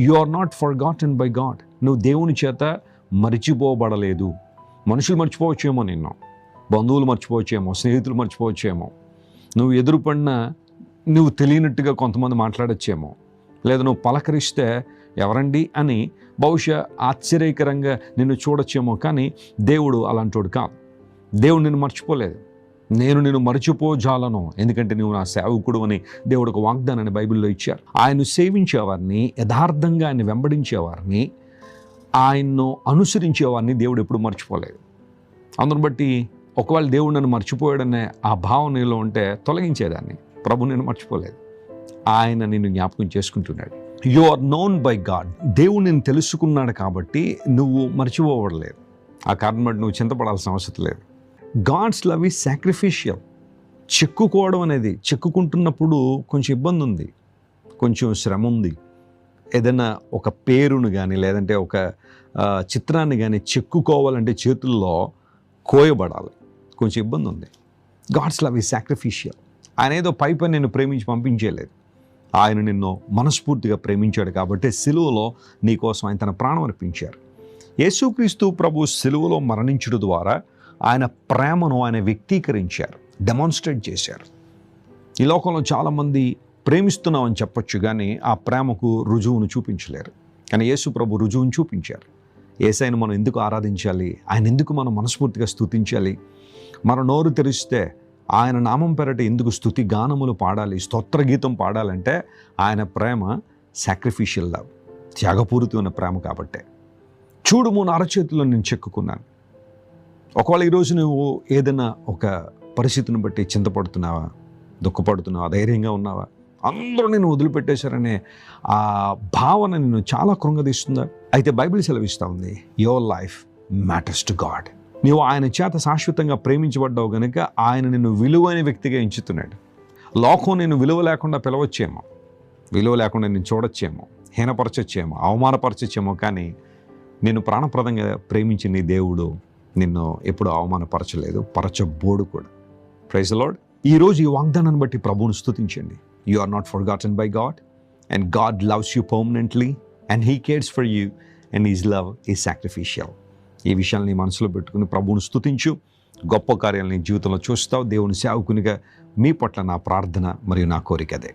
You are not forgotten by God. నువ్వు దేవుని చేత మరిచిపోబడలేదు. మనుషులు మర్చిపోవచ్చేమో, నిన్ను బంధువులు మర్చిపోవచ్చేమో, స్నేహితులు మర్చిపోవచ్చేమో, నువ్వు ఎదురుపడినా నువ్వు తెలియనట్టుగా కొంతమంది మాట్లాడచ్చేమో, లేదా నువ్వు పలకరిస్తే ఎవరండి అని బహుశా ఆశ్చర్యకరంగా నిన్ను చూడొచ్చేమో. కానీ దేవుడు అలాంటోడు కాదు. దేవుడు నిన్ను మర్చిపోలేదు. నేను నిన్ను మర్చిపోజాలను, ఎందుకంటే నువ్వు నా సేవకుడు అని దేవుడు ఒక వాగ్దానాన్ని బైబిల్లో ఇచ్చారు. ఆయన్ను సేవించేవారిని, యథార్థంగా ఆయన్ని వెంబడించేవారిని, ఆయన్ను అనుసరించేవారిని దేవుడు ఎప్పుడు మర్చిపోలేదు. అందును బట్టి ఒకవేళ దేవుడు నన్ను మర్చిపోయాడనే ఆ భావన నీలో ఉంటే తొలగించేదాన్ని. ప్రభు నిన్ను మర్చిపోలేదు. ఆయన నిన్ను జ్ఞాపకం చేసుకుంటున్నాడు. You are known by God. దేవుడు నిన్ను తెలుసుకున్నాడు కాబట్టి నువ్వు మర్చిపోవడలేదు. ఆ కారణం బట్టి నువ్వు చింతపడాల్సిన అవసరం లేదు. God's love is sacrificial. చెక్కుకోవడం అనేది, చెక్కుకుంటున్నప్పుడు కొంచెం ఇబ్బంది ఉంది, కొంచెం శ్రమ ఉంది. ఏదైనా ఒక పేరును కానీ లేదంటే ఒక చిత్రాన్ని కానీ చెక్కుకోవాలంటే చేతుల్లో కోయబడాలి, కొంచెం ఇబ్బంది ఉంది. God's love is sacrificial. ఆయన ఏదో పై నిన్ను ప్రేమించి పంపించేయలేదు. ఆయన నిన్ను మనస్ఫూర్తిగా ప్రేమించాడు కాబట్టి సిలువలో నీకోసం ఆయన తన ప్రాణం అర్పించారు. యేసుక్రీస్తు ప్రభు సిలువలో మరణించడం ద్వారా ఆయన ప్రేమను ఆయన వ్యక్తీకరించారు, డెమాన్స్ట్రేట్ చేశారు. ఈ లోకంలో చాలామంది ప్రేమిస్తున్నామని చెప్పొచ్చు, కానీ ఆ ప్రేమకు రుజువును చూపించలేరు. కానీ యేసు ప్రభు రుజువును చూపించారు. యేసయ్యను మనం ఎందుకు ఆరాధించాలి, ఆయన ఎందుకు మనం మనస్ఫూర్తిగా స్తుతించాలి, మన నోరు తెరిస్తే ఆయన నామం పేరట ఎందుకు స్తుతి గానములు పాడాలి, స్తోత్ర గీతం పాడాలంటే ఆయన ప్రేమ సాక్రిఫిషియల్ లవ్, త్యాగపూరితమైన ప్రేమ కాబట్టే. చూడుము నా అరచేతిలో నేను చెక్కుకున్నాను. ఒకవేళ ఈరోజు నువ్వు ఏదైనా ఒక పరిస్థితిని బట్టి చింతపడుతున్నావా, దుఃఖపడుతున్నావా, ధైర్యంగా ఉన్నావా, అందరూ నేను వదిలిపెట్టేశారనే ఆ భావన నిన్ను చాలా కృంగదీస్తుందా? అయితే బైబిల్ సెలవిస్తూ ఉంది, your life matters to God. నీవు ఆయన చేత శాశ్వతంగా ప్రేమించబడ్డావు కనుక ఆయన నిన్ను విలువైన వ్యక్తిగా ఎంచుతున్నాడు. లోకం నిన్ను విలువ లేకుండా పిలవచ్చేమో, విలువ లేకుండా నిన్ను చూడొచ్చేమో, హీనపరచొచ్చేమో, అవమానపరచొచ్చేమో, కానీ నిన్ను ప్రాణప్రదంగా ప్రేమించిన నీ దేవుడు నిన్ను ఎప్పుడు అవమానపరచలేదు, పరచబోడు కూడా. Praise the Lord. ఈరోజు ఈ వాగ్దానాన్ని బట్టి ప్రభువును స్తుతించండి. You are not forgotten by God, and God loves you permanently, and He cares for you, and His love is sacrificial. ఈ విషయాన్ని మనసులో పెట్టుకుని ప్రభువును స్తుతించు. గొప్ప కార్యాలను నీ జీవితంలో చూస్తావు. దేవుని సేవకునిగా మీ పట్ల నా ప్రార్థన మరియు నా కోరిక అదే.